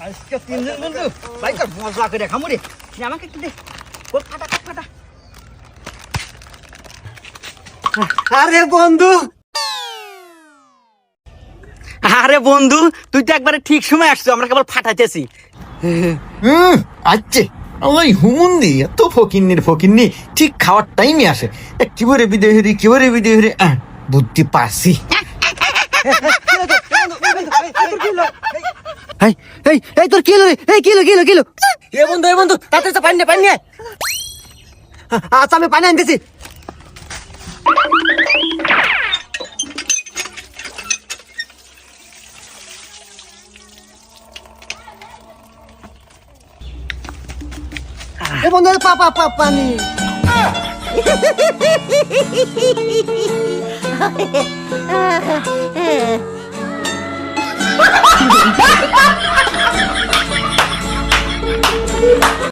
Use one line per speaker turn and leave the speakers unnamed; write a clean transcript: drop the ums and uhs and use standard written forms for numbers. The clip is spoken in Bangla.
আজকে তিনজন বন্ধু বাইকার মজা করে খামু রে। আমাকে একটু দে, কোট ফাটা কোট ফাটা। আরে বন্ধু, আরে বন্ধু, তুই তো একবারে ঠিক সময় আসছো, আমরা কেবল ফাটাইতেছি।
আচ্ছা, ওই হুমুন্দি এত ফকিন্নি ঠিক খাওয়ার টাইমে আসে। কিভাবে বিদে হরি বুদ্ধি পারছি।
এই তোর কিলো রে, এই কিলো এ বন্ধু তাতে পানি নিয়ে। আচ্ছা আমি পানি আনতেছি। এ বন্ধু পানি।